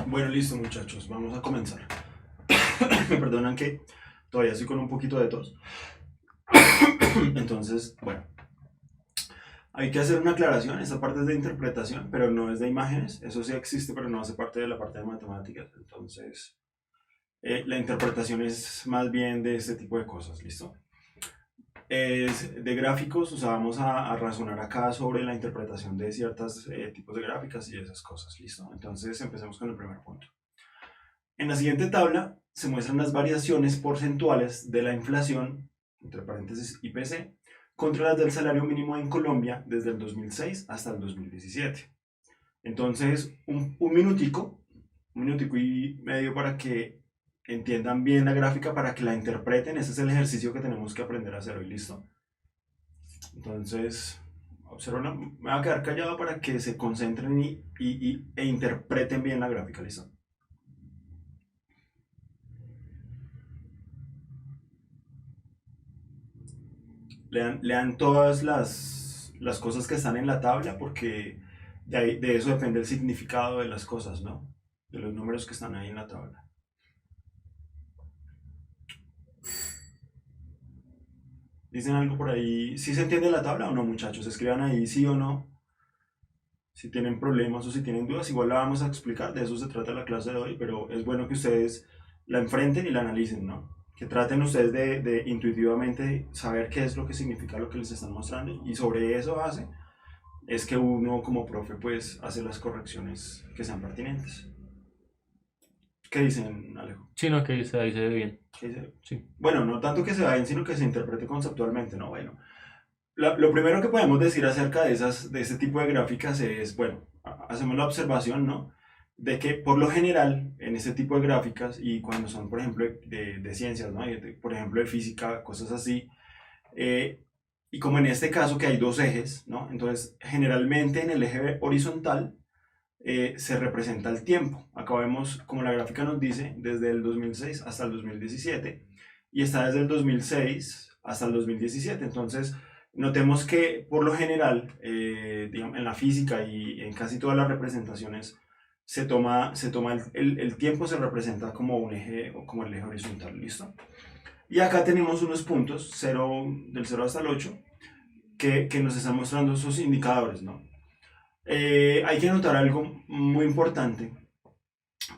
Bueno, listo muchachos, vamos a comenzar. Me perdonan que todavía estoy con un poquito de tos. Entonces, bueno, hay que hacer una aclaración. Esta parte es de interpretación, pero no es de imágenes. Eso sí existe, pero no hace parte de la parte de matemáticas. Entonces, la interpretación es más bien de este tipo de cosas, ¿listo? Es de gráficos, o sea, vamos a razonar acá sobre la interpretación de ciertos tipos de gráficas y esas cosas, ¿listo? Entonces, empecemos con el primer punto. En la siguiente tabla se muestran las variaciones porcentuales de la inflación, entre paréntesis IPC, contra las del salario mínimo en Colombia desde el 2006 hasta el 2017. Entonces, un minutico y medio para que entiendan bien la gráfica, para que la interpreten. Ese es el ejercicio que tenemos que aprender a hacer hoy, ¿listo? Entonces, me voy a quedar callado para que se concentren e interpreten bien la gráfica, ¿listo? Lean todas las cosas que están en la tabla porque de eso depende el significado de las cosas, ¿no? De los números que están ahí en la tabla. ¿Dicen algo por ahí? ¿Sí se entiende la tabla o no, muchachos? Escriban ahí sí o no. Si tienen problemas o si tienen dudas, igual la vamos a explicar. De eso se trata la clase de hoy, pero es bueno que ustedes la enfrenten y la analicen, ¿no? Que traten ustedes de intuitivamente saber qué es lo que significa lo que les están mostrando y sobre eso base es que uno como profe pues hace las correcciones que sean pertinentes. ¿Qué dicen, Alejo? Sí, no, que ahí se ve bien. ¿Qué dice? Sí. Bueno, no tanto que se vayan, sino que se interprete conceptualmente, ¿no? Bueno, lo primero que podemos decir acerca de ese tipo de gráficas es, bueno, hacemos la observación, ¿no? De que por lo general en ese tipo de gráficas y cuando son, por ejemplo, de ciencias, ¿no? Por ejemplo, de física, cosas así, eh, y como en este caso que hay dos ejes, ¿no? Entonces, generalmente en el eje horizontal se representa el tiempo. Acá vemos, como la gráfica nos dice, desde el 2006 hasta el 2017 y está desde el 2006 hasta el 2017. Entonces, notemos que por lo general, digamos, en la física y en casi todas las representaciones, se toma el tiempo se representa como un eje o como el eje horizontal, ¿listo? Y acá tenemos unos puntos, del 0 hasta el 8, que nos están mostrando esos indicadores, ¿no? Hay que notar algo muy importante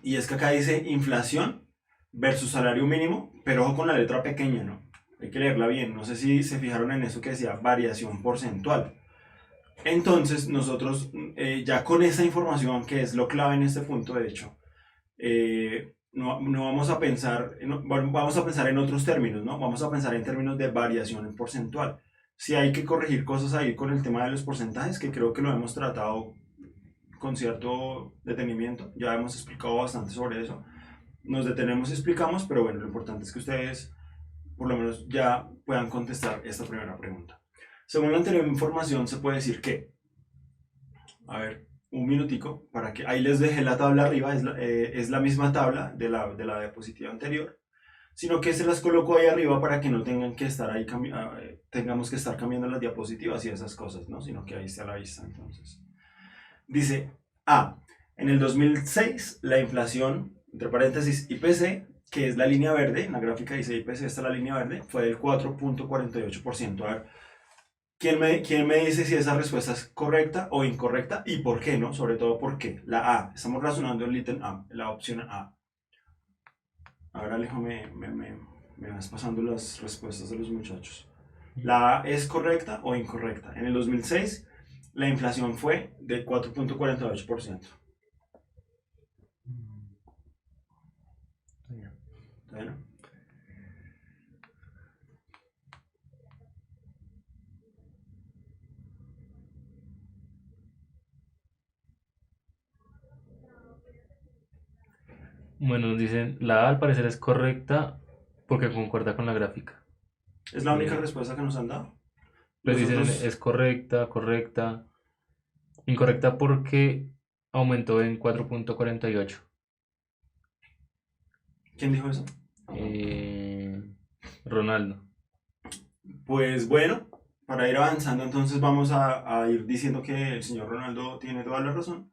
y es que acá dice inflación versus salario mínimo, pero ojo con la letra pequeña, ¿no? Hay que leerla bien. No sé si se fijaron en eso que decía variación porcentual. Entonces, nosotros ya con esa información, que es lo clave en este punto, de hecho, no vamos a pensar, vamos a pensar en otros términos, ¿no? Vamos a pensar en términos de variación porcentual. Si hay que corregir cosas ahí con el tema de los porcentajes, que creo que lo hemos tratado con cierto detenimiento. Ya hemos explicado bastante sobre eso. Nos detenemos y explicamos, pero bueno, lo importante es que ustedes por lo menos ya puedan contestar esta primera pregunta. Según la anterior información, se puede decir que, a ver, un minutico, para que ahí les dejé la tabla arriba, es la misma tabla de la diapositiva anterior, sino que se las coloco ahí arriba para que no tengan que estar ahí, tengamos que estar cambiando las diapositivas y esas cosas, ¿no? Sino que ahí está a la vista, entonces. Dice A. En el 2006, la inflación, entre paréntesis IPC, que es la línea verde, en la gráfica dice IPC, esta es la línea verde, fue del 4.48%. A ver, quién me dice si esa respuesta es correcta o incorrecta y por qué, ¿no? Sobre todo por qué. La A. Estamos razonando el ítem A, la opción A. A ver, Alejo, me vas pasando las respuestas de los muchachos. ¿La A es correcta o incorrecta? En el 2006, la inflación fue de 4.48%. Bueno, Bueno, dicen, la A al parecer es correcta porque concuerda con la gráfica. es la única Eh, respuesta que nos han dado. pues Los dicen, otros, es correcta, correcta, incorrecta porque aumentó en 4.48. ¿quién dijo eso? Eh, Ronaldo. Pues bueno, para ir avanzando, entonces vamos a ir diciendo que el señor Ronaldo tiene toda la razón.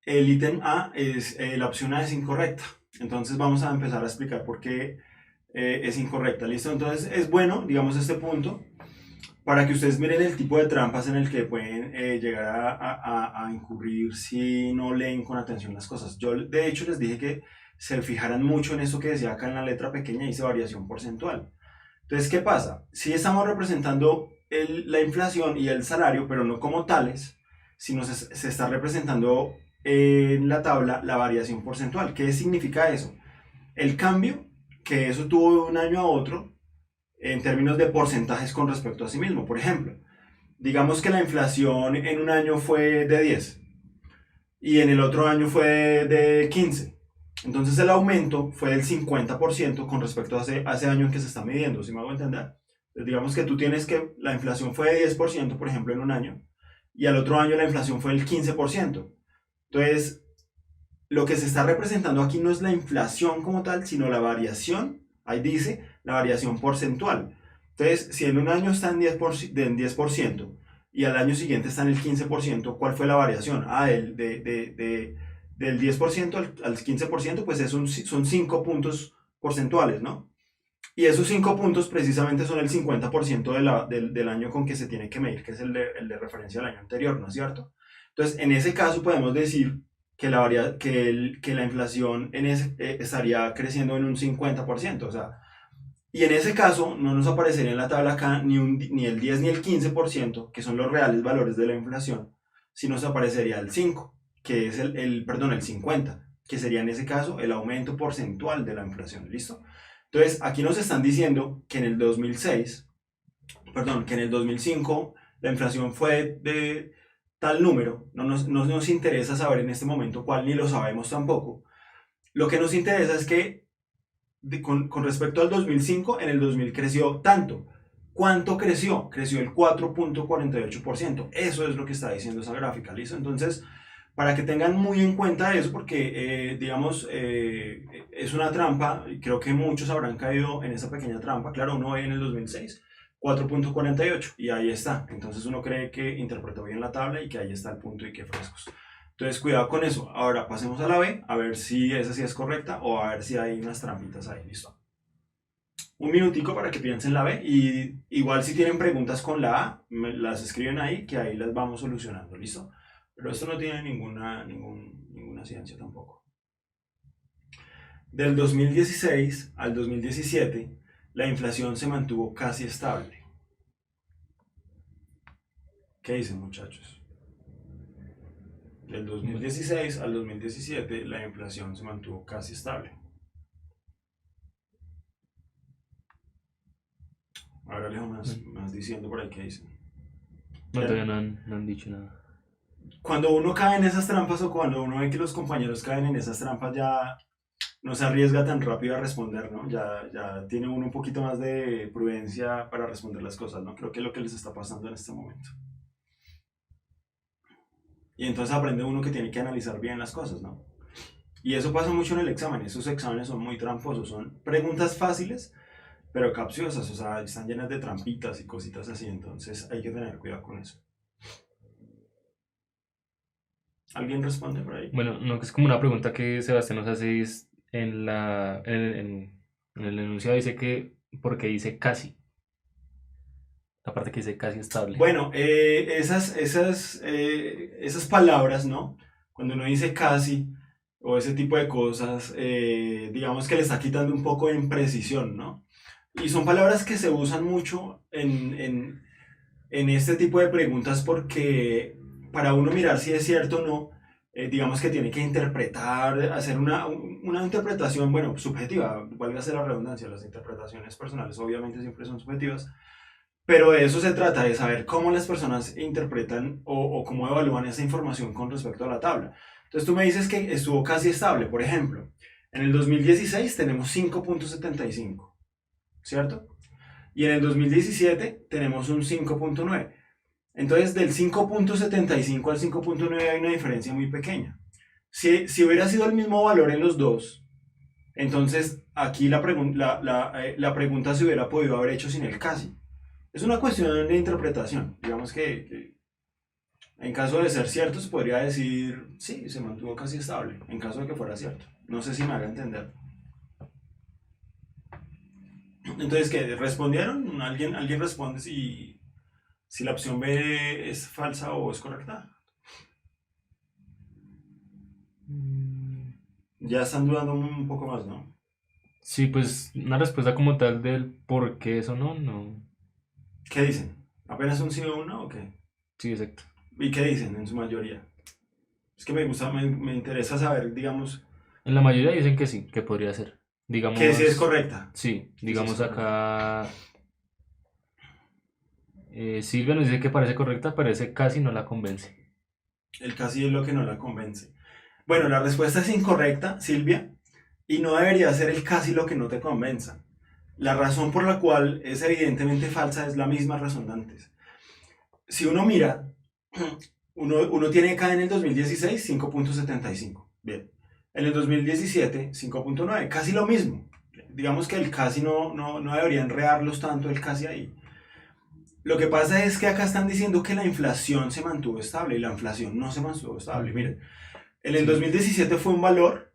el ítem A es, la opción A es incorrecta. Entonces vamos a empezar a explicar por qué es incorrecta. ¿Listo? Entonces es bueno, digamos, este punto para que ustedes miren el tipo de trampas en el que pueden llegar a incurrir si no leen con atención las cosas. Yo de hecho les dije que se fijaran mucho en eso que decía acá en la letra pequeña, dice variación porcentual. Entonces, ¿qué pasa? Si estamos representando la inflación y el salario, pero no como tales, sino se está representando en la tabla la variación porcentual. ¿Qué significa eso? El cambio que eso tuvo de un año a otro en términos de porcentajes con respecto a sí mismo. Por ejemplo, digamos que la inflación en un año fue de 10 y en el otro año fue de 15. Entonces el aumento fue del 50% con respecto a ese año en que se está midiendo, ¿sí me hago entender? Entonces, digamos que tú tienes que la inflación fue de 10%, por ejemplo, en un año, y al otro año la inflación fue del 15%. Entonces, lo que se está representando aquí no es la inflación como tal, sino la variación, ahí dice, la variación porcentual. Entonces, si en un año está en 10% y al año siguiente está en el 15%, ¿cuál fue la variación? Del 10% al 15%, pues son 5 puntos porcentuales, ¿no? Y esos 5 puntos precisamente son el 50% del año con que se tiene que medir, que es el de referencia al año anterior, ¿no es cierto? Entonces, en ese caso podemos decir que la inflación estaría creciendo en un 50%, o sea, y en ese caso no nos aparecería en la tabla acá ni el 10 ni el 15%, que son los reales valores de la inflación, sino nos aparecería el 5, que es perdón, el 50, que sería en ese caso el aumento porcentual de la inflación, ¿listo? Entonces, aquí nos están diciendo que en el 2006, perdón, que en el 2005 la inflación fue de tal número, no nos interesa saber en este momento cuál, ni lo sabemos tampoco. Lo que nos interesa es que con respecto al 2005, en el 2000 creció tanto. ¿Cuánto creció? Creció el 4.48%. Eso es lo que está diciendo esa gráfica, ¿listo? Entonces, para que tengan muy en cuenta eso, porque, digamos, es una trampa, y creo que muchos habrán caído en esa pequeña trampa. Claro, uno ve en el 2006, 4.48, y ahí está. Entonces uno cree que interpretó bien la tabla y que ahí está el punto y qué frescos. Entonces, cuidado con eso. Ahora pasemos a la B, a ver si esa sí es correcta o a ver si hay unas trampitas ahí, ¿listo? Un minutico para que piensen la B y igual si tienen preguntas con la A, las escriben ahí, que ahí las vamos solucionando, ¿listo? Pero esto no tiene ninguna ciencia tampoco. Del 2016 al 2017, la inflación se mantuvo casi estable. ¿Qué dicen, muchachos? Del 2016 al 2017, la inflación se mantuvo casi estable. Ahora les más diciendo por ahí qué dicen. No, todavía no han dicho nada. Cuando uno cae en esas trampas o cuando uno ve que los compañeros caen en esas trampas, ya no se arriesga tan rápido a responder, ¿no? Ya tiene uno un poquito más de prudencia para responder las cosas, ¿no? Creo que es lo que les está pasando en este momento. Y entonces aprende uno que tiene que analizar bien las cosas, ¿no? Y eso pasa mucho en el examen. Esos exámenes son muy tramposos. Son preguntas fáciles, pero capciosas. O sea, están llenas de trampitas y cositas así. Entonces hay que tener cuidado con eso. ¿Alguien responde por ahí? Bueno, no, es como una pregunta que Sebastián nos hace es en el enunciado dice que, porque dice casi. La parte que dice casi estable. Bueno, esas palabras, ¿no? Cuando uno dice casi o ese tipo de cosas, digamos que le está quitando un poco de imprecisión, ¿no? Y son palabras que se usan mucho en este tipo de preguntas porque para uno mirar si es cierto o no, digamos que tiene que interpretar, hacer una interpretación, bueno, subjetiva, válgase la redundancia, las interpretaciones personales obviamente siempre son subjetivas, pero de eso se trata, de saber cómo las personas interpretan o cómo evalúan esa información con respecto a la tabla. Entonces tú me dices que estuvo casi estable, por ejemplo, en el 2016 tenemos 5.75, ¿cierto? Y en el 2017 tenemos un 5.9. Entonces del 5.75 al 5.9 hay una diferencia muy pequeña. Si hubiera sido el mismo valor en los dos, entonces aquí la pregunta se hubiera podido haber hecho sin el casi. Es una cuestión de interpretación. Digamos que En caso de ser cierto, se podría decir, sí, se mantuvo casi estable, en caso de que fuera cierto. No sé si me haga entender. Entonces, ¿qué? ¿Respondieron? ¿Alguien responde si la opción B es falsa o es correcta? Mm, Ya están dudando un poco más, ¿no? Sí, pues una respuesta como tal del por qué eso no, no. ¿Qué dicen? ¿Apenas un sí o un no o qué? Sí, exacto. ¿Y qué dicen en su mayoría? Es que me interesa saber, digamos, En la mayoría dicen que sí, que podría ser. que si es Digamos, correcta. sí, Que si es digamos correcta. acá Silvia nos dice que parece correcta, pero ese casi no la convence. El casi es lo que no la convence. Bueno, la respuesta es incorrecta, Silvia, y no debería ser el casi lo que no te convenza. La razón por la cual es evidentemente falsa es la misma razón de antes. Si uno mira, uno tiene acá en el 2016 5.75. Bien. En el 2017 5.9, casi lo mismo. Digamos que el casi no debería enredarlos tanto el casi ahí. Lo que pasa es que acá están diciendo que la inflación se mantuvo estable y la inflación no se mantuvo estable. Ujú. Miren, en el Sí, 2017 fue un valor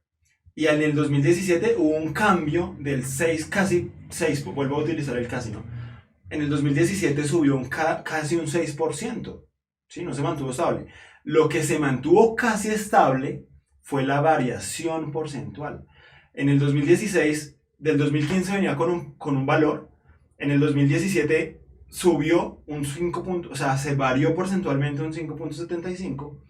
y en el 2017 hubo un cambio del 6, casi 6, vuelvo a utilizar el casi, ¿no? En el 2017 subió casi un 6%, ¿sí? No se mantuvo estable. Lo que se mantuvo casi estable fue la variación porcentual. En el 2016, del 2015 venía con un valor, en el 2017 subió un 5 puntos, o sea, se varió porcentualmente un 5.75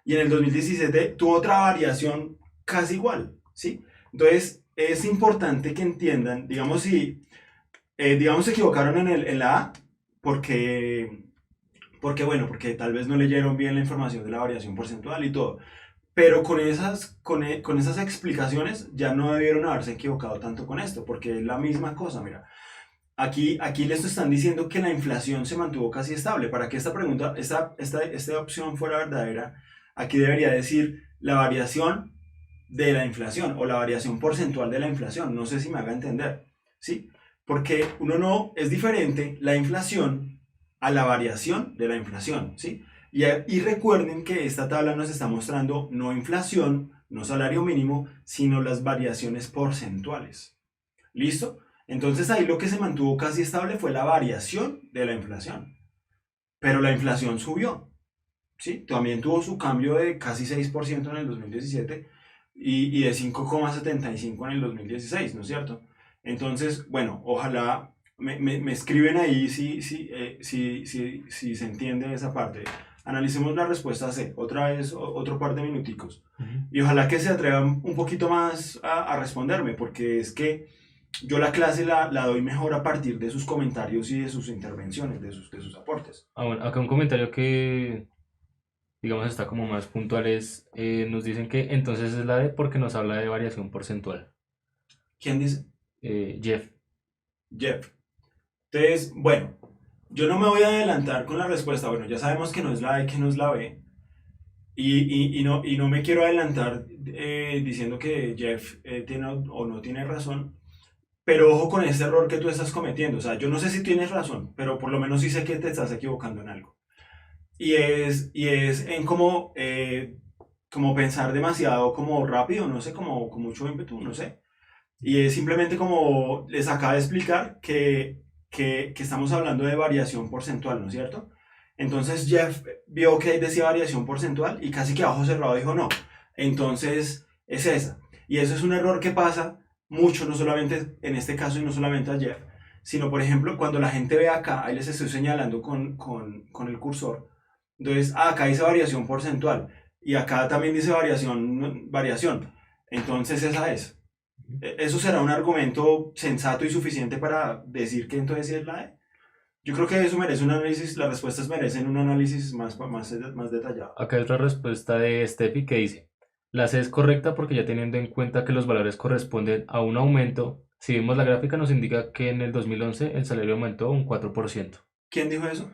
y en el 2017 tuvo otra variación casi igual, ¿sí? Entonces, es importante que entiendan, digamos se equivocaron en la A porque, porque tal vez no leyeron bien la información de la variación porcentual y todo. Pero con esas explicaciones ya no debieron haberse equivocado tanto con esto, porque es la misma cosa, mira. Aquí les están diciendo que la inflación se mantuvo casi estable. Para que esta opción fuera verdadera, aquí debería decir la variación de la inflación o la variación porcentual de la inflación. No sé si me haga entender, ¿sí? Porque uno no, es diferente la inflación a la variación de la inflación, ¿sí? Y recuerden que esta tabla nos está mostrando no inflación, no salario mínimo, sino las variaciones porcentuales. ¿Listo? Entonces ahí lo que se mantuvo casi estable fue la variación de la inflación. Pero la inflación subió, ¿sí? También tuvo su cambio de casi 6% en el 2017 y de 5,75 en el 2016, ¿no es cierto? Entonces, bueno, ojalá me escriben ahí si se entiende esa parte. Analicemos la respuesta C, otra vez, otro par de minuticos. ujú. Y ojalá que se atrevan un poquito más a responderme, porque es que yo la clase la doy mejor a partir de sus comentarios y de sus intervenciones, de sus aportes. Ah, bueno, acá un comentario que, digamos, está como más puntual es, nos dicen que entonces es la D porque nos habla de variación porcentual. ¿Quién dice? Jeff. Jeff. Entonces, bueno, yo no me voy a adelantar con la respuesta. Bueno, ya sabemos que no es la E, que no es la B. Y no me quiero adelantar diciendo que Jeff tiene o no tiene razón. Pero ojo con este error que tú estás cometiendo. O sea, yo no sé si tienes razón, pero por lo menos sí sé que te estás equivocando en algo. Y es en como pensar demasiado como rápido, no sé, como con mucho ímpetu, no sé. Y es simplemente como les acabo de explicar que estamos hablando de variación porcentual, ¿no es cierto? Entonces Jeff vio que decía variación porcentual y casi que a ojo cerrado dijo no. Entonces es esa. Y eso es un error que pasa mucho, no solamente en este caso y no solamente a Jeff, sino por ejemplo cuando la gente ve acá, ahí les estoy señalando con el cursor, entonces acá dice variación porcentual y acá también dice variación. Entonces esa es. ¿Eso será un argumento sensato y suficiente para decir que entonces sí es la E? Yo creo que eso merece un análisis, las respuestas merecen un análisis más detallado. Acá hay otra respuesta de Steffi que dice, la C es correcta porque ya teniendo en cuenta que los valores corresponden a un aumento, si vemos la gráfica nos indica que en el 2011 el salario aumentó un 4%. ¿Quién dijo eso?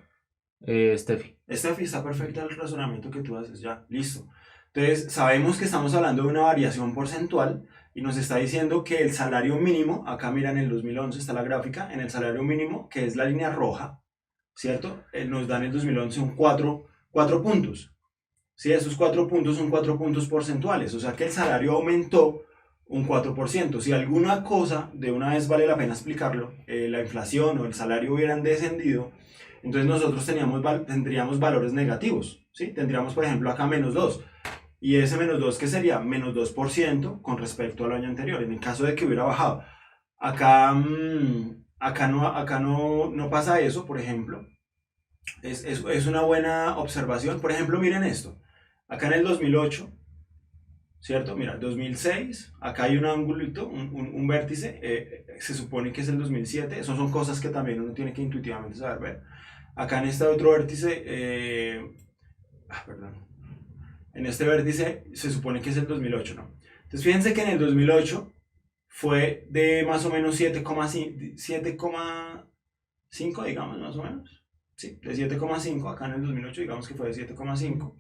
Steffi. Steffi, está perfecto el razonamiento que tú haces, ya, listo. Entonces, sabemos que estamos hablando de una variación porcentual y nos está diciendo que el salario mínimo, acá mira en el 2011 está la gráfica, en el salario mínimo, que es la línea roja, ¿cierto? Nos da en el 2011 un 4 puntos. ¿sí? Esos 4 puntos son 4 puntos porcentuales, o sea que el salario aumentó un 4%. Si alguna cosa, de una vez vale la pena explicarlo, la inflación o el salario hubieran descendido, entonces nosotros tendríamos valores negativos, ¿sí? Tendríamos, por ejemplo, acá -2. Y ese -2, ¿qué sería? -2% con respecto al año anterior, en el caso de que hubiera bajado. Acá, no pasa eso, por ejemplo. Es una buena observación. Por ejemplo, miren esto. Acá en el 2008, ¿cierto? Mira, 2006, acá hay un angulito, un vértice, se supone que es el 2007. Esas son cosas que también uno tiene que intuitivamente saber ver. Acá en este otro vértice, perdón, en este vértice se supone que es el 2008, ¿no? Entonces fíjense que en el 2008 fue de más o menos 7,5, digamos, más o menos. Sí, de 7,5, acá en el 2008 digamos que fue de 7,5.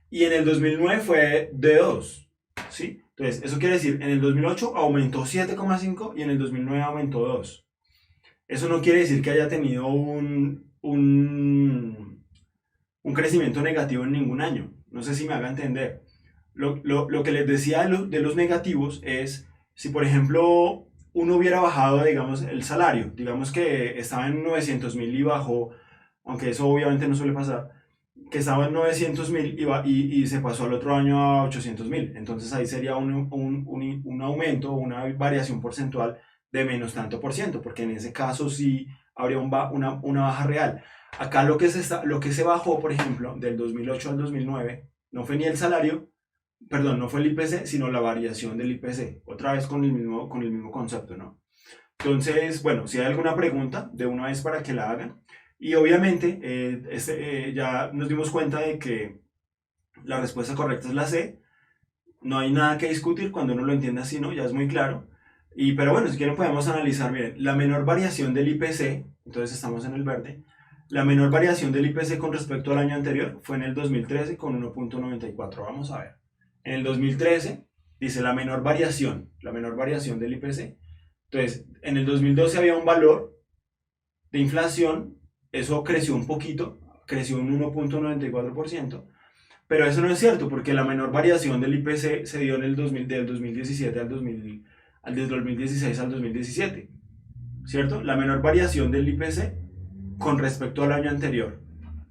Y en el 2009 fue de 2, ¿sí? Entonces, eso quiere decir, en el 2008 aumentó 7,5 y en el 2009 aumentó 2. Eso no quiere decir que haya tenido un crecimiento negativo en ningún año. No sé si me haga entender. Lo que les decía de los negativos es, si por ejemplo uno hubiera bajado, digamos, el salario, digamos que estaba en 900.000 y bajó, aunque eso obviamente no suele pasar, que estaba en 900.000 y se pasó al otro año a 800.000. Entonces ahí sería un aumento, una variación porcentual de menos tanto por ciento, porque en ese caso sí habría una baja real. Acá lo que se bajó, por ejemplo, del 2008 al 2009, no fue ni el salario, perdón, no fue el IPC, sino la variación del IPC. Otra vez con el mismo concepto, ¿no? Entonces, bueno, si hay alguna pregunta, de una vez para que la hagan. Y obviamente, ya nos dimos cuenta de que la respuesta correcta es la C. No hay nada que discutir cuando uno lo entiende así, ¿no? Ya es muy claro. Pero bueno, si quieren podemos analizar, miren, la menor variación del IPC, entonces estamos en el verde, la menor variación del IPC con respecto al año anterior fue en el 2013 con 1,94. Vamos a ver. En el 2013 dice la menor variación del IPC. Entonces, en el 2012 había un valor de inflación, eso creció un poquito, creció un 1,94%, pero eso no es cierto, porque la menor variación del IPC se dio en el del 2017 del 2016 al 2017, ¿cierto? La menor variación del IPC con respecto al año anterior,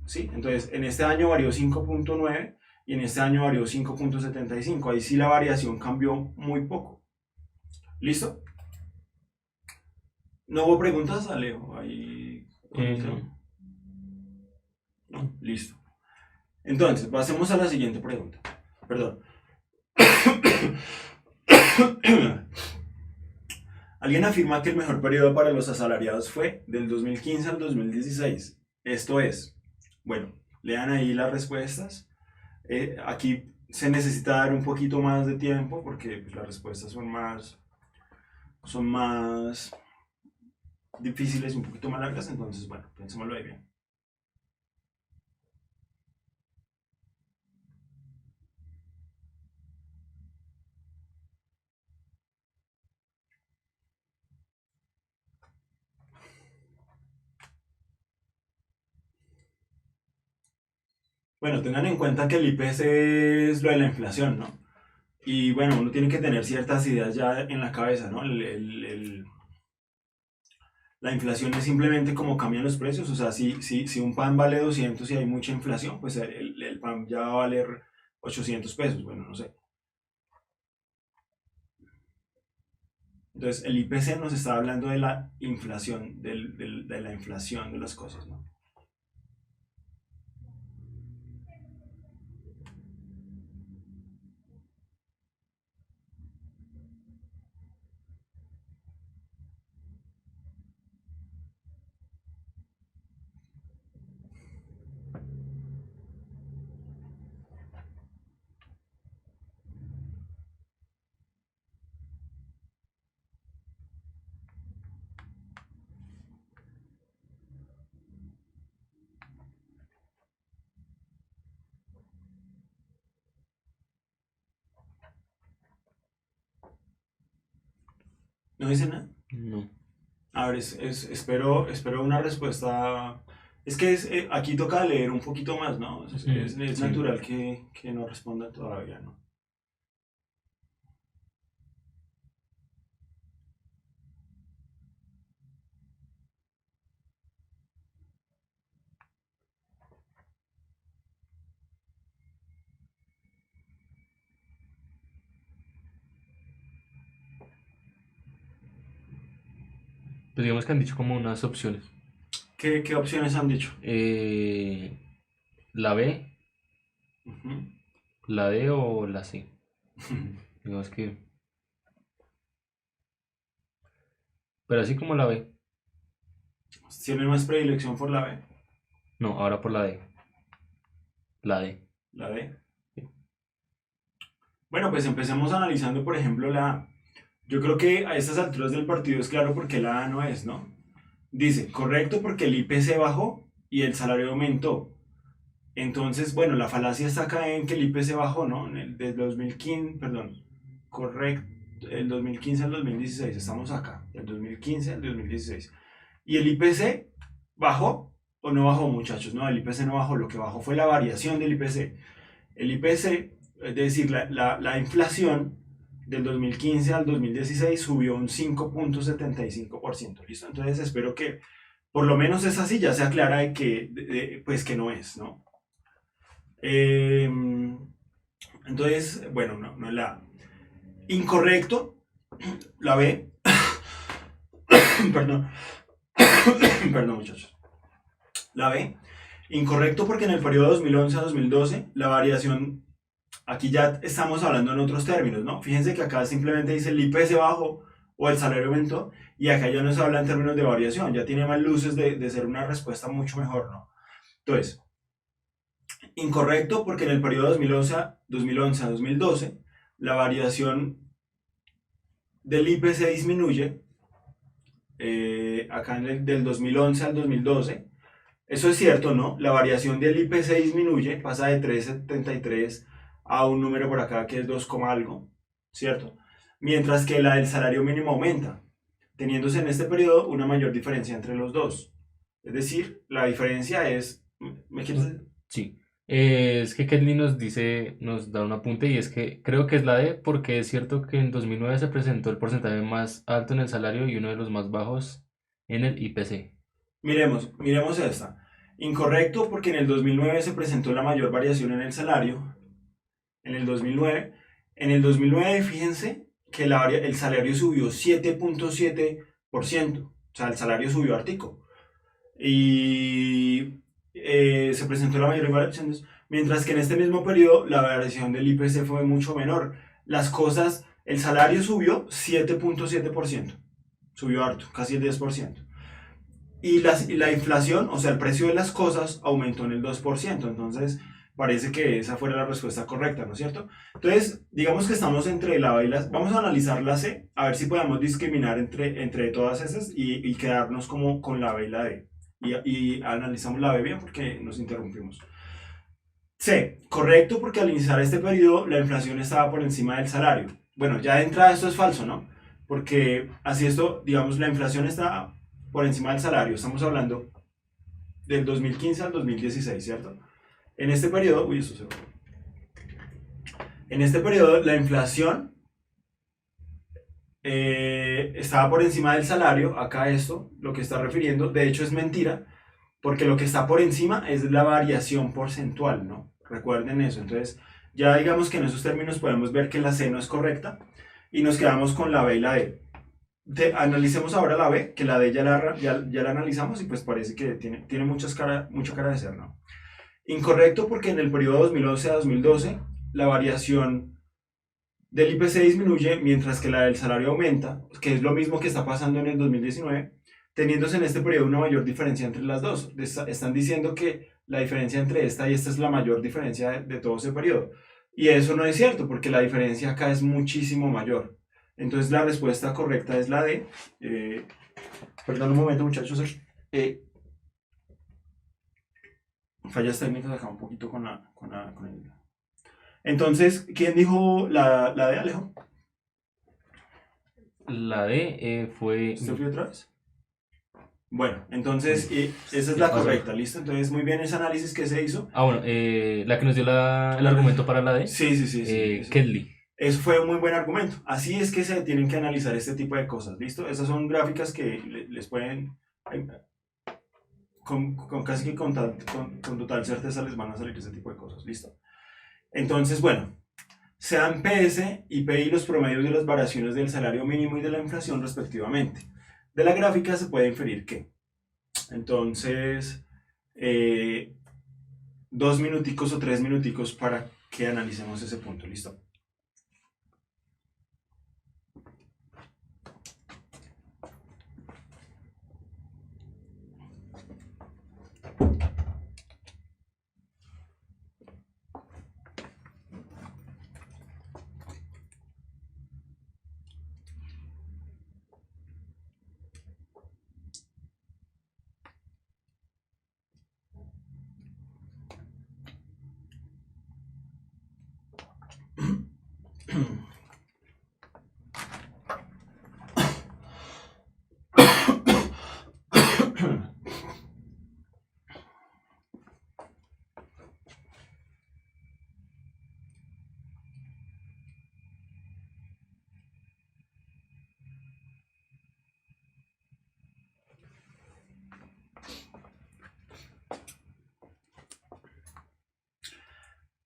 ¿sí? Entonces, en este año varió 5,9 y en este año varió 5,75. Ahí sí la variación cambió muy poco. ¿Listo? ¿No hubo preguntas, Alejo? Ahí. No. No, listo. Entonces, pasemos a la siguiente pregunta. Perdón. Alguien afirma que el mejor periodo para los asalariados fue del 2015 al 2016. Esto es, bueno, lean ahí las respuestas. Aquí se necesita dar un poquito más de tiempo porque pues, las respuestas son más difíciles y un poquito más largas, entonces, bueno, pensémoslo ahí bien. Bueno, tengan en cuenta que el IPC es lo de la inflación, ¿no? Y bueno, uno tiene que tener ciertas ideas ya en la cabeza, ¿no? La inflación es simplemente como cambian los precios, o sea, si un pan vale 200 y hay mucha inflación, pues el pan ya va a valer 800 pesos, bueno, no sé. Entonces, el IPC nos está hablando de la inflación, de la inflación de las cosas, ¿no? ¿No dice nada? No. A ver, espero una respuesta Es que aquí toca leer un poquito más, ¿no? Es Sí. natural que no responda todavía, ¿no? Pues digamos que han dicho como unas opciones. ¿Qué opciones han dicho? Eh, la B, Ujú. la D o la C. Digamos que... Pero así como la B. ¿Tienen más predilección por la B? No, ahora por la D. La D. La D. Bueno, pues empecemos analizando, por ejemplo, la A. Yo creo que a estas alturas del partido es claro por qué la A no es, ¿no? Dice, correcto porque el IPC bajó y el salario aumentó. Entonces, bueno, la falacia está acá en que el IPC bajó, ¿no? Del 2015, perdón, correcto, el 2015 al 2016, estamos acá, del 2015 al 2016. ¿Y el IPC bajó o no bajó, muchachos? No, el IPC no bajó, lo que bajó fue la variación del IPC. El IPC, es decir, la inflación del 2015 al 2016 subió un 5,75%, ¿listo? Entonces espero que por lo menos esa sí ya sea clara de que, pues que no es, ¿no? Eh, entonces, bueno, no es la incorrecto, la B, perdón, perdón muchachos, la B, incorrecto porque en el periodo 2011 a 2012 la variación, aquí ya estamos hablando en otros términos, ¿no? Fíjense que acá simplemente dice el IPC bajó o el salario aumentó y acá ya no se habla en términos de variación, ya tiene más luces de ser una respuesta mucho mejor, ¿no? Entonces, incorrecto porque en el periodo 2011 a 2012 la variación del IPC disminuye, acá del 2011 al 2012. Eso es cierto, ¿no? La variación del IPC disminuye, pasa de 3,73 a un número por acá que es 2, algo, ¿cierto? Mientras que la del salario mínimo aumenta, teniéndose en este periodo una mayor diferencia entre los dos. Es decir, la diferencia es... ¿Me quieres decir? Sí. Es que Kenley nos dice, nos da un apunte y es que creo que es la D porque es cierto que en 2009 se presentó el porcentaje más alto en el salario y uno de los más bajos en el IPC. Miremos esta. Incorrecto porque en el 2009 se presentó la mayor variación en el salario. En el 2009. En el 2009, fíjense que el salario subió 7,7%. O sea, el salario subió artico. Y se presentó la mayor variación. Mientras que en este mismo periodo la variación del IPC fue mucho menor. Las cosas, el salario subió 7,7%. Subió harto, casi el 10%. Y la inflación, o sea, el precio de las cosas aumentó en el 2%. Entonces, parece que esa fuera la respuesta correcta, ¿no es cierto? Entonces, digamos que estamos entre la B y la... Vamos a analizar la C, a ver si podemos discriminar entre todas esas y quedarnos como con la B y la D. Y analizamos la B bien porque nos interrumpimos. C, correcto porque al iniciar este periodo la inflación estaba por encima del salario. Bueno, ya de entrada esto es falso, ¿no? Porque así esto, digamos, la inflación está por encima del salario. Estamos hablando del 2015 al 2016, ¿cierto? En este periodo, uy, eso se va. En este periodo la inflación estaba por encima del salario. Acá esto, lo que está refiriendo, de hecho es mentira, porque lo que está por encima es la variación porcentual, ¿no? Recuerden eso. Entonces, ya digamos que en esos términos podemos ver que la C no es correcta y nos quedamos con la B y la D. Analicemos ahora la B, que la D ya la analizamos y pues parece que tiene mucha cara de ser, ¿no? Incorrecto porque en el periodo 2011 a 2012 la variación del IPC disminuye mientras que la del salario aumenta, que es lo mismo que está pasando en el 2019, teniéndose en este periodo una mayor diferencia entre las dos. Están diciendo que la diferencia entre esta y esta es la mayor diferencia de todo ese periodo. Y eso no es cierto, porque la diferencia acá es muchísimo mayor. Entonces la respuesta correcta es la D. Perdón un momento, muchachos. Fallas técnicas acá un poquito con el... Entonces, ¿quién dijo la D, Alejo? La D fue... ¿Usted fue otra vez? Bueno, entonces Uy, esa es ¿qué la pasó? correcta, ¿listo? Entonces, muy bien ese análisis que se hizo. Ah, bueno, la que nos dio el argumento para la D, Sí, sí, sí, sí. Kelly. Eso fue un muy buen argumento. Así es que se tienen que analizar este tipo de cosas, ¿listo? Esas son gráficas que les pueden, eh, con casi que con total certeza les van a salir ese tipo de cosas, ¿listo? Entonces, bueno, sean PS y PI los promedios de las variaciones del salario mínimo y de la inflación respectivamente. De la gráfica se puede inferir que, entonces, 2 minuticos o 3 minuticos para que analicemos ese punto, ¿listo?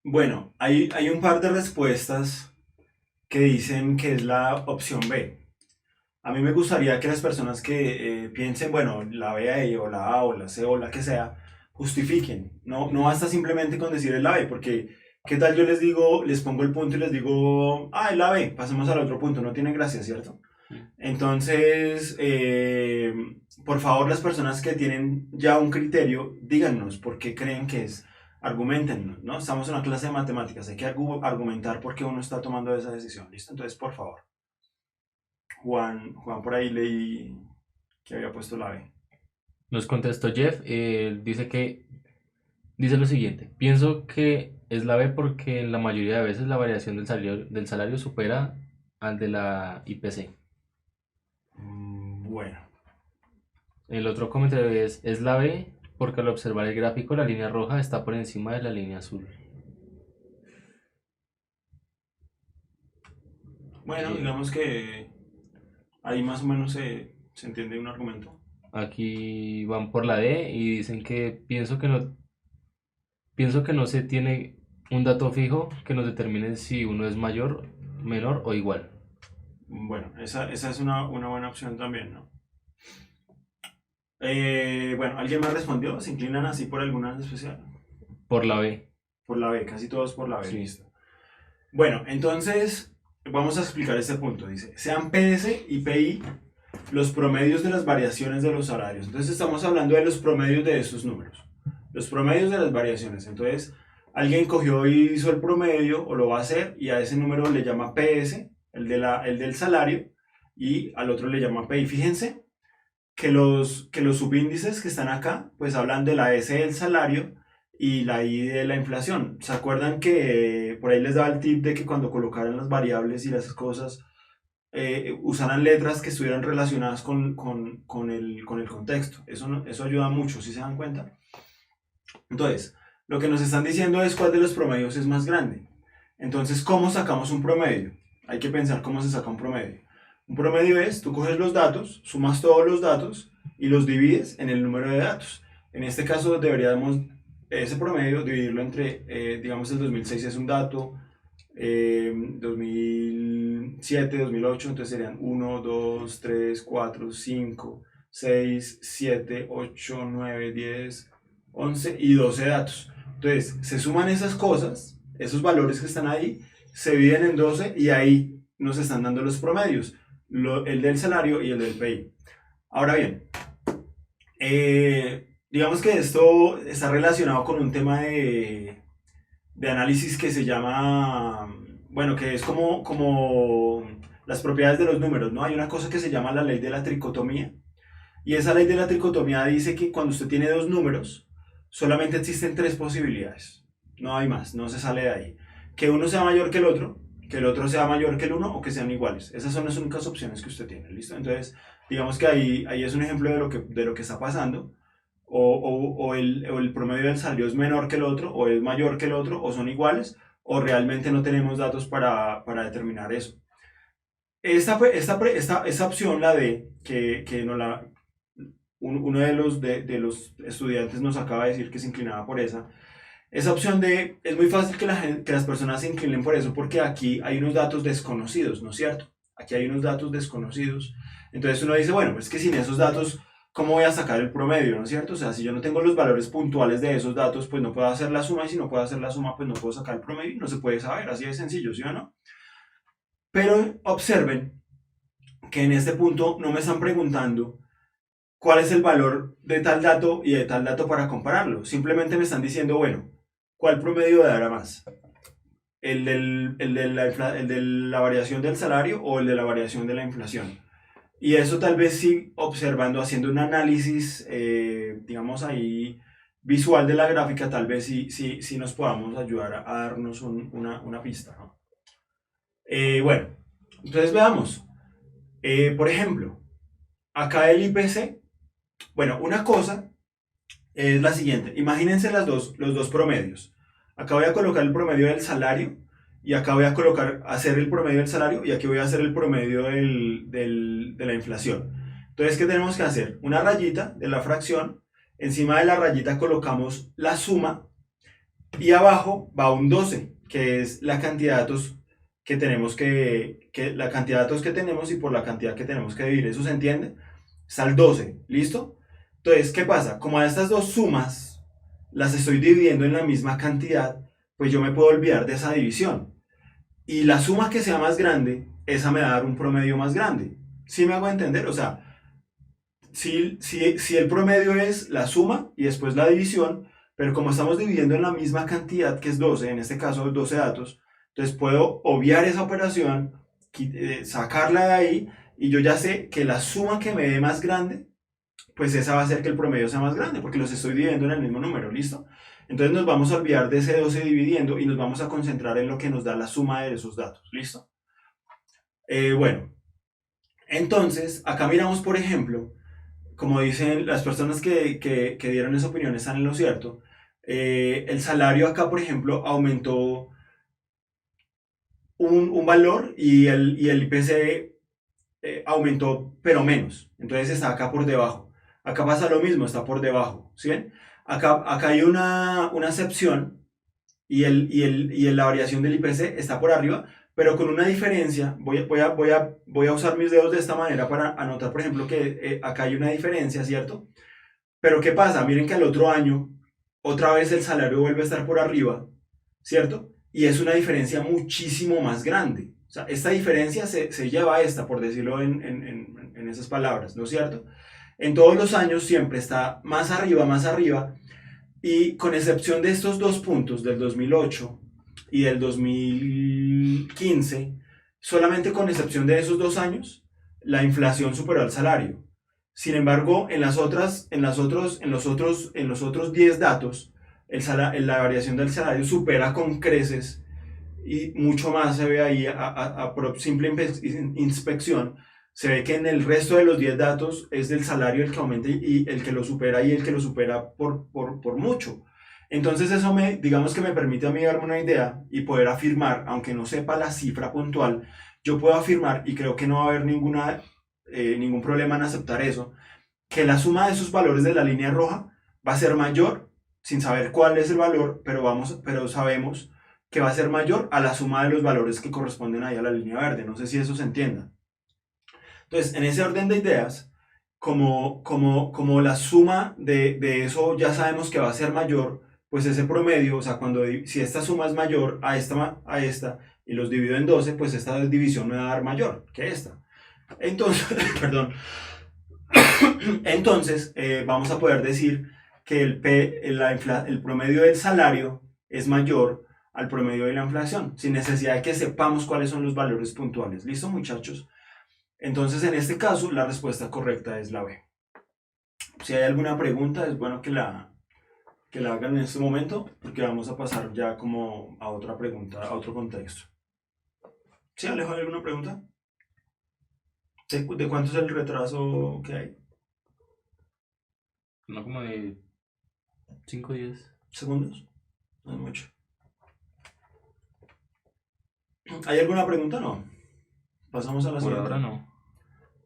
Bueno, hay un par de respuestas que dicen que es la opción B. A mí me gustaría que las personas que piensen, bueno, la B o la A o la C o la que sea, justifiquen. No, no basta simplemente con decir es la B, porque ¿qué tal yo les digo, les pongo el punto y les digo, ah, es la B, pasemos al otro punto, no tiene gracia, ¿cierto? Entonces, por favor, las personas que tienen ya un criterio, díganos por qué creen que es, argumenten, ¿no? Estamos en una clase de matemáticas, hay que argumentar por qué uno está tomando esa decisión, ¿listo? Entonces, por favor, Juan por ahí leí que había puesto la B. Nos contestó Jeff, dice lo siguiente, pienso que es la B porque en la mayoría de veces la variación del salario supera al de la IPC. Bueno, El otro comentario es la B porque al observar el gráfico la línea roja está por encima de la línea azul. bueno, Eh, digamos que ahí más o menos se entiende un argumento. Aquí van por la D y dicen que pienso que no se tiene un dato fijo que nos determine si uno es mayor, menor o igual. Bueno, esa es una buena opción también, ¿no? Bueno, ¿alguien más respondió? ¿Se inclinan así por alguna en especial? Por la B, Por la B, casi todos por la B, sí. listo. Bueno, entonces vamos a explicar este punto. Dice, sean PS y PI los promedios de las variaciones de los salarios. Entonces estamos hablando de los promedios de esos números. Los promedios de las variaciones. Entonces, alguien cogió y hizo el promedio o lo va a hacer y a ese número le llama PS, el del salario, y al otro le llama PI. Fíjense que los subíndices que están acá, pues hablan de la S del salario y la I de la inflación. ¿Se acuerdan que por ahí les daba el tip de que cuando colocaran las variables y las cosas usaran letras que estuvieran relacionadas con el contexto? Eso, eso ayuda mucho, ¿sí se dan cuenta? Entonces, lo que nos están diciendo es cuál de los promedios es más grande. Entonces, ¿cómo sacamos un promedio? Hay que pensar cómo se saca un promedio. Un promedio es, tú coges los datos, sumas todos los datos y los divides en el número de datos. En este caso deberíamos ese promedio dividirlo entre, digamos, el 2006 es un dato, 2007, 2008, entonces serían 1, 2, 3, 4, 5, 6, 7, 8, 9, 10, 11 y 12 datos. Entonces, se suman esas cosas, esos valores que están ahí, se dividen en 12 y ahí nos están dando los promedios, el del salario y el del PI. Ahora bien, digamos que esto está relacionado con un tema de análisis que se llama, bueno, que es como las propiedades de los números, ¿no? Hay una cosa que se llama la ley de la tricotomía, y esa ley de la tricotomía dice que cuando usted tiene dos números, solamente existen tres posibilidades. No hay más, no se sale de ahí. Que uno sea mayor que el otro sea mayor que el uno o que sean iguales. Esas son las únicas opciones que usted tiene, ¿listo? Entonces, Digamos que ahí es un ejemplo de lo que está pasando. O el promedio del salario es menor que el otro, o es mayor que el otro, o son iguales, o realmente no tenemos datos para determinar eso. Esta opción, la de que no la, uno de los estudiantes nos acaba de decir que se inclinaba por esa opción de, es muy fácil que las personas se inclinen por eso porque aquí hay unos datos desconocidos, ¿no es cierto? Aquí hay unos datos desconocidos. Entonces uno dice, bueno, pues que sin esos datos, ¿cómo voy a sacar el promedio, ¿no es cierto? O sea, si yo no tengo los valores puntuales de esos datos, pues no puedo hacer la suma y si no puedo hacer la suma, pues no puedo sacar el promedio y no se puede saber, así de sencillo, ¿sí o no? Pero observen que en este punto no me están preguntando cuál es el valor de tal dato y de tal dato para compararlo. Simplemente me están diciendo, bueno, ¿cuál promedio dará más? El de la variación del salario o el de la variación de la inflación. Y eso tal vez sí, observando, haciendo un análisis, digamos ahí, visual de la gráfica, tal vez sí nos podamos ayudar a darnos una pista, ¿no? Bueno, entonces veamos. Por ejemplo, acá el IPC, bueno, una cosa es la siguiente. Imagínense los dos promedios. Acá voy a colocar el promedio del salario y acá voy a hacer el promedio del salario y aquí voy a hacer el promedio de la inflación. Entonces, ¿qué tenemos que hacer? Una rayita de la fracción. Encima de la rayita colocamos la suma y abajo va un 12, que es la cantidad de datos que tenemos la cantidad de datos que tenemos y por la cantidad que tenemos que dividir. ¿Eso se entiende? Está el 12, ¿listo? Entonces, ¿qué pasa? Como a estas dos sumas las estoy dividiendo en la misma cantidad, pues yo me puedo olvidar de esa división. Y la suma que sea más grande, esa me va a dar un promedio más grande. ¿Sí me hago entender? O sea, si el promedio es la suma y después la división, pero como estamos dividiendo en la misma cantidad, que es 12, en este caso 12 datos, entonces puedo obviar esa operación, sacarla de ahí, y yo ya sé que la suma que me dé más grande, pues esa va a hacer que el promedio sea más grande, porque los estoy dividiendo en el mismo número, ¿listo? Entonces nos vamos a olvidar de ese 12 dividiendo y nos vamos a concentrar en lo que nos da la suma de esos datos, ¿listo? Bueno, entonces acá miramos, por ejemplo, como dicen las personas que dieron esa opinión, están en lo cierto. El salario acá, por ejemplo, aumentó un valor y el IPC aumentó, pero menos. Entonces está acá por debajo. Acá pasa lo mismo, está por debajo. ¿Sí ven? Acá hay una excepción y la variación del IPC está por arriba, pero con una diferencia. Voy a usar mis dedos de esta manera para anotar, por ejemplo, que acá hay una diferencia, ¿cierto? Pero ¿qué pasa? Miren que al otro año, otra vez el salario vuelve a estar por arriba, ¿cierto? Y es una diferencia muchísimo más grande. O sea, esta diferencia se lleva a esta, por decirlo en esas palabras, ¿no es cierto? En todos los años siempre está más arriba, y con excepción de estos dos puntos, del 2008 y del 2015, solamente con excepción de esos 2 años, la inflación superó al salario. Sin embargo, en los otros 10 datos, la variación del salario supera con creces y mucho más. Se ve ahí por simple inspección, se ve que en el resto de los 10 datos es del salario el que aumenta y el que lo supera, y el que lo supera por mucho. Entonces eso digamos que me permite a mí darme una idea y poder afirmar, aunque no sepa la cifra puntual, yo puedo afirmar, y creo que no va a haber ningún problema en aceptar eso, que la suma de esos valores de la línea roja va a ser mayor, sin saber cuál es el valor, pero sabemos que va a ser mayor a la suma de los valores que corresponden ahí a la línea verde. No sé si eso se entienda. Entonces, en ese orden de ideas, como la suma de eso ya sabemos que va a ser mayor, pues ese promedio, o sea, si esta suma es mayor a esta y los divido en 12, pues esta división me va a dar mayor que esta. Entonces, perdón. Entonces, vamos a poder decir que el promedio del salario es mayor al promedio de la inflación, sin necesidad de que sepamos cuáles son los valores puntuales. ¿Listo, muchachos? Entonces, en este caso, la respuesta correcta es la B. Si hay alguna pregunta, es bueno que la hagan en este momento, porque vamos a pasar ya como a otra pregunta, a otro contexto. ¿Sí, Alejo, hay alguna pregunta? ¿De cuánto es el retraso que hay? No como de 5 días. ¿Segundos? No es mucho. ¿Hay alguna pregunta? No. Pasamos a la Por siguiente. ahora no.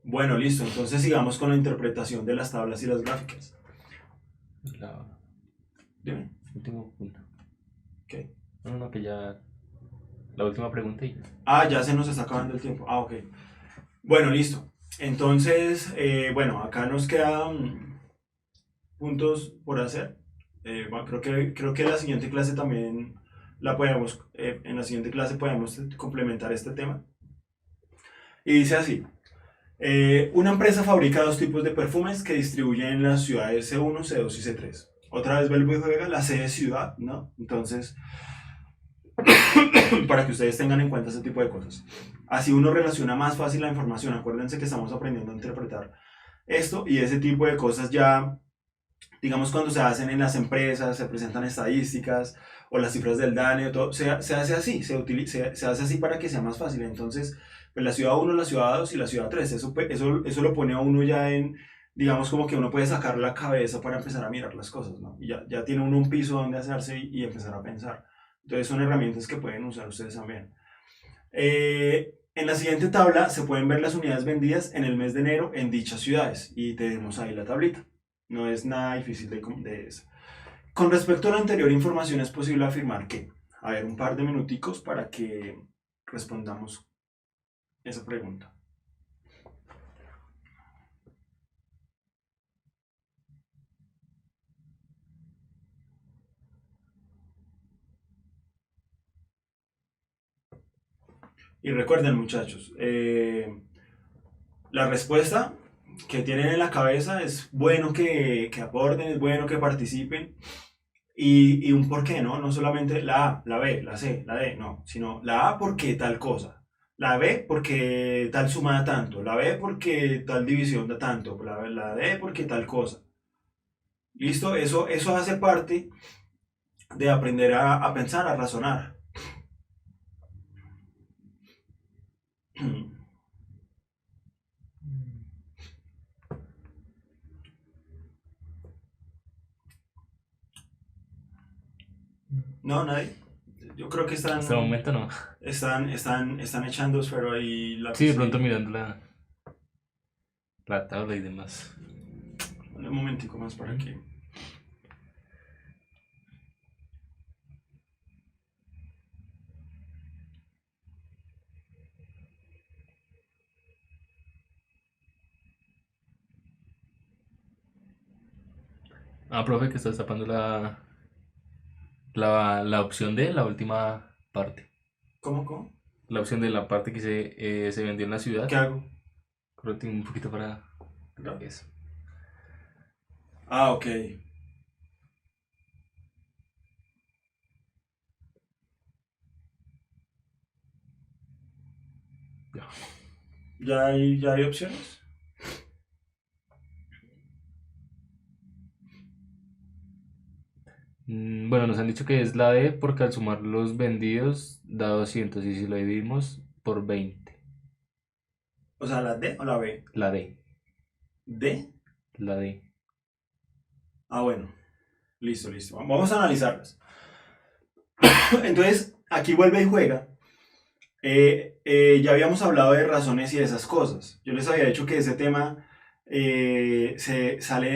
Bueno, listo. Entonces sigamos con la interpretación de las tablas y las gráficas. La Dime. último punto. ¿Qué? No, que ya. La última pregunta y ya. Ah, ya se nos está acabando el tiempo. Ah, ok. Bueno, listo. Entonces, bueno, acá nos quedan puntos por hacer. Bueno, creo que la siguiente clase también la podemos, en la siguiente clase podemos complementar este tema. Y dice así, una empresa fabrica dos tipos de perfumes que distribuyen en las ciudades C1, C2 y C3. Otra vez vuelvo y juega la C de ciudad, ¿no? Entonces, para que ustedes tengan en cuenta ese tipo de cosas. Así uno relaciona más fácil la información. Acuérdense que estamos aprendiendo a interpretar esto y ese tipo de cosas ya, digamos, cuando se hacen en las empresas, se presentan estadísticas o las cifras del DANE, todo, se hace así, se hace así para que sea más fácil. Entonces, pues la ciudad 1, la ciudad 2 y la ciudad 3, eso lo pone a uno ya en, digamos, como que uno puede sacar la cabeza para empezar a mirar las cosas, ¿no? Y ya tiene uno un piso donde hacerse y empezar a pensar. Entonces son herramientas que pueden usar ustedes también. En la siguiente tabla se pueden ver las unidades vendidas en el mes de enero en dichas ciudades y tenemos ahí la tablita. No es nada difícil de eso. Con respecto a la anterior información es posible afirmar que, a ver, un par de minuticos para que respondamos esa pregunta. Y recuerden, muchachos, la respuesta que tienen en la cabeza es bueno que aporten, es bueno que participen. Y un por qué, ¿no? No solamente la A, la B, la C, la D, no, sino la A porque tal cosa, la B porque tal suma da tanto, la B porque tal división da tanto, la D porque tal cosa. ¿Listo? Eso hace parte de aprender a pensar, a razonar. No, nadie. Yo creo que Hasta el momento no. están echando esfero ahí la Sí, de pronto mirando la tabla y demás. Un momentico más para aquí. Ah, profe, que estás tapando la opción D, la última parte. ¿Cómo? La opción de la parte que se vendió en la ciudad. ¿Qué hago? Creo que un poquito para ¿No? eso. Ah, ok. Ya. Ya hay opciones? Bueno, nos han dicho que es la D porque al sumar los vendidos da 200 y si lo dividimos por 20. O sea, ¿la D o la B? La D, ¿D? la D. Ah, bueno. Listo. Vamos a analizarlas. Entonces, aquí vuelve y juega. Ya habíamos hablado de razones y de esas cosas. Yo les había dicho que ese tema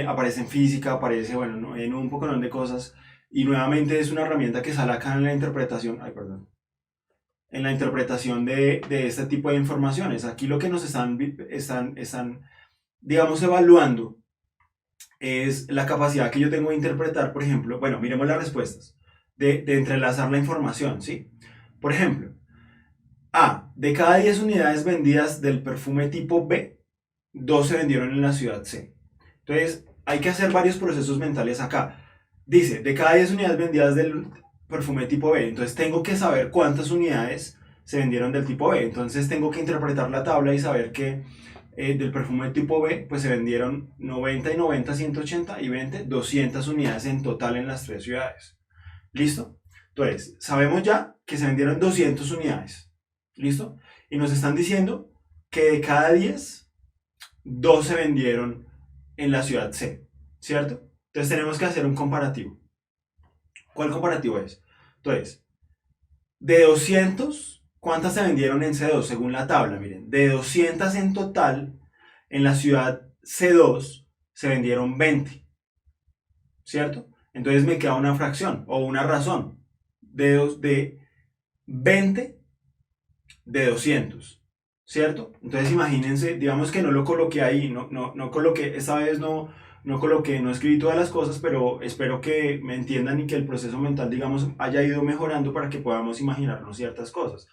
aparece en física, aparece, bueno, ¿no? En un poco de cosas. Y nuevamente es una herramienta que sale acá en la interpretación. Ay, perdón. En la interpretación de este tipo de informaciones. Aquí lo que nos están digamos, evaluando es la capacidad que yo tengo de interpretar, por ejemplo, bueno, miremos las respuestas, de entrelazar la información, ¿sí? Por ejemplo, A, de cada 10 unidades vendidas del perfume tipo B, 2 se vendieron en la ciudad C. Entonces, hay que hacer varios procesos mentales acá. Dice, de cada 10 unidades vendidas del perfume tipo B, entonces tengo que saber cuántas unidades se vendieron del tipo B. Entonces tengo que interpretar la tabla y saber que del perfume tipo B, pues se vendieron 90 y 90, 180 y 20, 200 unidades en total en las tres ciudades. ¿Listo? Entonces, sabemos ya que se vendieron 200 unidades. ¿Listo? Y nos están diciendo que de cada 10 2 se vendieron en la ciudad C, ¿cierto? Entonces tenemos que hacer un comparativo. ¿Cuál comparativo es? Entonces, de 200, ¿cuántas se vendieron en C2 según la tabla? Miren, de 200 en total, en la ciudad C2 se vendieron 20, ¿cierto? Entonces me queda una fracción o una razón de 20 de 200, ¿cierto? Entonces imagínense, digamos que no lo coloqué ahí, no coloqué, esta vez no coloqué, no escribí todas las cosas, pero espero que me entiendan y que el proceso mental, digamos, haya ido mejorando para que podamos imaginarnos ciertas cosas.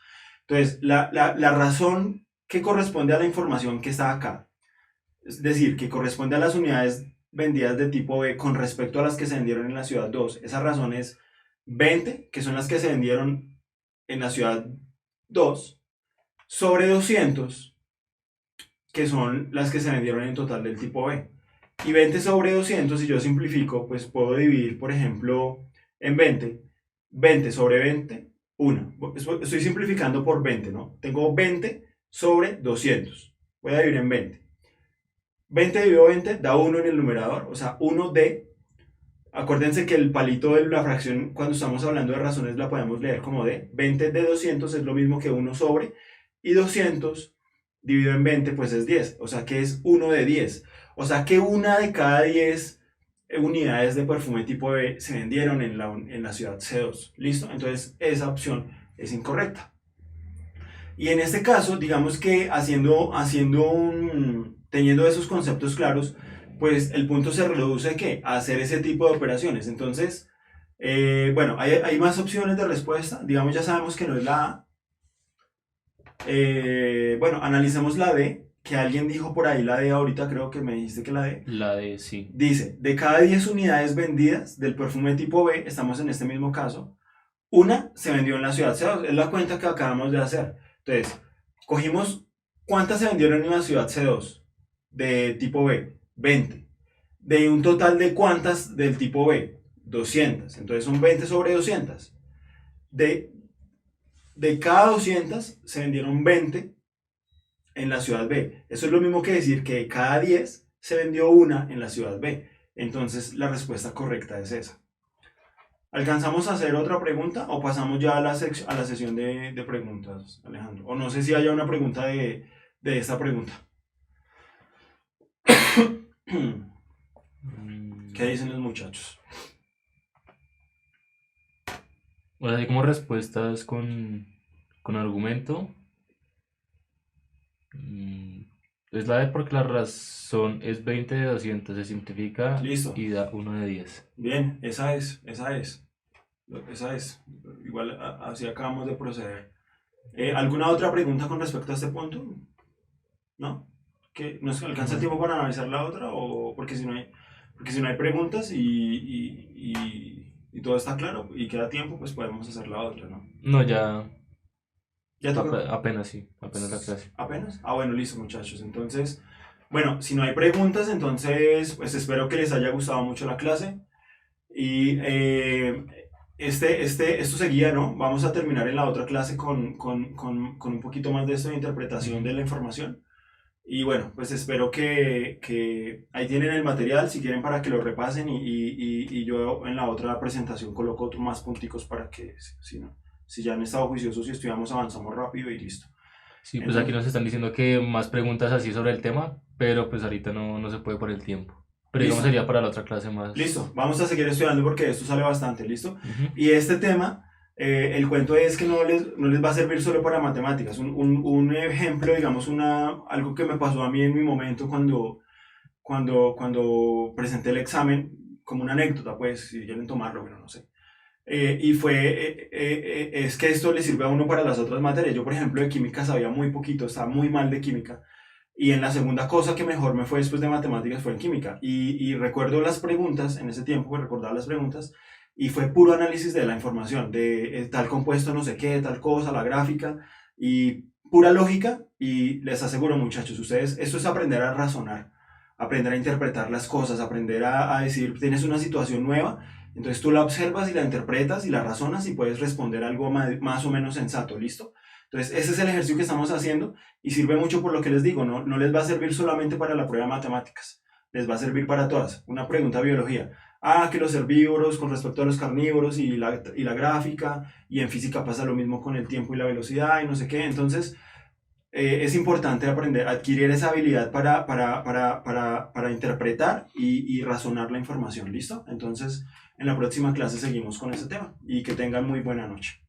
Entonces, la razón que corresponde a la información que está acá, es decir, que corresponde a las unidades vendidas de tipo B con respecto a las que se vendieron en la ciudad 2, esa razón es 20, que son las que se vendieron en la ciudad 2, sobre 200, que son las que se vendieron en total del tipo B. Y 20 sobre 200, si yo simplifico, pues puedo dividir, por ejemplo, en 20. 20 sobre 20, 1. Estoy simplificando por 20, ¿no? Tengo 20 sobre 200. Voy a dividir en 20. 20 dividido 20 da 1 en el numerador, o sea, 1 de... Acuérdense que el palito de la fracción, cuando estamos hablando de razones, la podemos leer como de 20 de 200 es lo mismo que 1 sobre, y 200 dividido en 20 pues es 10, o sea que es 1 de 10. O sea que una de cada 10 unidades de perfume tipo B se vendieron en la ciudad C2. ¿Listo? Entonces esa opción es incorrecta. Y en este caso, digamos que teniendo esos conceptos claros, pues el punto se reduce ¿qué? A hacer ese tipo de operaciones. Entonces, bueno, hay más opciones de respuesta. Digamos, ya sabemos que no es la A. Bueno, analicemos la D, que alguien dijo por ahí la D ahorita, creo que me dijiste que la D. La D, sí. Dice, de cada 10 unidades vendidas del perfume tipo B, estamos en este mismo caso, una se vendió en la ciudad C2, es la cuenta que acabamos de hacer. Entonces, cogimos, ¿cuántas se vendieron en la ciudad C2 de tipo B? 20. De un total de ¿cuántas del tipo B? 200. Entonces son 20 sobre 200. De cada 200 se vendieron 20 en la ciudad B. Eso es lo mismo que decir que de cada 10 se vendió una en la ciudad B. Entonces la respuesta correcta es esa. ¿Alcanzamos a hacer otra pregunta o pasamos ya a la sesión de preguntas, Alejandro? O no sé si haya una pregunta de esta pregunta. ¿Qué dicen los muchachos? O sea, hay como respuestas con argumento. Es la D porque la razón es 20 de 200, se simplifica. Listo. Y da 1 de 10. Bien, esa es. Igual así acabamos de proceder. ¿Alguna otra pregunta con respecto a este punto? ¿No? ¿Que nos alcanza el tiempo para analizar la otra? ¿O porque si no hay preguntas y todo está claro y queda tiempo, pues podemos hacer la otra, ¿no? No, ya toca. apenas sí, apenas la clase. ¿Apenas? Ah, bueno, listo, muchachos. Entonces, bueno, si no hay preguntas, entonces, pues espero que les haya gustado mucho la clase. Y esto seguía, ¿no? Vamos a terminar en la otra clase con un poquito más de esto de interpretación de la información. Y bueno, pues espero que ahí tienen el material, si quieren, para que lo repasen y yo en la otra presentación coloco otros más punticos para que, si ya han estado juiciosos y estudiamos, avanzamos rápido y listo. Sí, pues aquí nos están diciendo que más preguntas así sobre el tema, pero pues ahorita no se puede por el tiempo. Pero digamos sería para la otra clase más. Listo, vamos a seguir estudiando porque esto sale bastante, ¿listo? Y este tema, el cuento es que no les va a servir solo para matemáticas. Un ejemplo, digamos, algo que me pasó a mí en mi momento cuando presenté el examen, como una anécdota, pues, si quieren tomarlo, bueno, no sé. Es que esto le sirve a uno para las otras materias. Yo, por ejemplo, de química sabía muy poquito, estaba muy mal de química. Y en la segunda cosa que mejor me fue después de matemáticas fue en química. Y recuerdo las preguntas, en ese tiempo recordaba las preguntas, y fue puro análisis de la información, de tal compuesto, no sé qué, tal cosa, la gráfica, y pura lógica. Y les aseguro, muchachos, ustedes, esto es aprender a razonar, aprender a interpretar las cosas, aprender a decir, tienes una situación nueva, entonces tú la observas y la interpretas y la razonas y puedes responder algo más o menos sensato, ¿listo? Entonces, ese es el ejercicio que estamos haciendo y sirve mucho por lo que les digo, no les va a servir solamente para la prueba de matemáticas, les va a servir para todas. Una pregunta de biología. Que los herbívoros con respecto a los carnívoros y la gráfica, y en física pasa lo mismo con el tiempo y la velocidad y no sé qué. Entonces, es importante aprender, adquirir esa habilidad para interpretar y razonar la información, ¿listo? Entonces, en la próxima clase seguimos con ese tema y que tengan muy buena noche.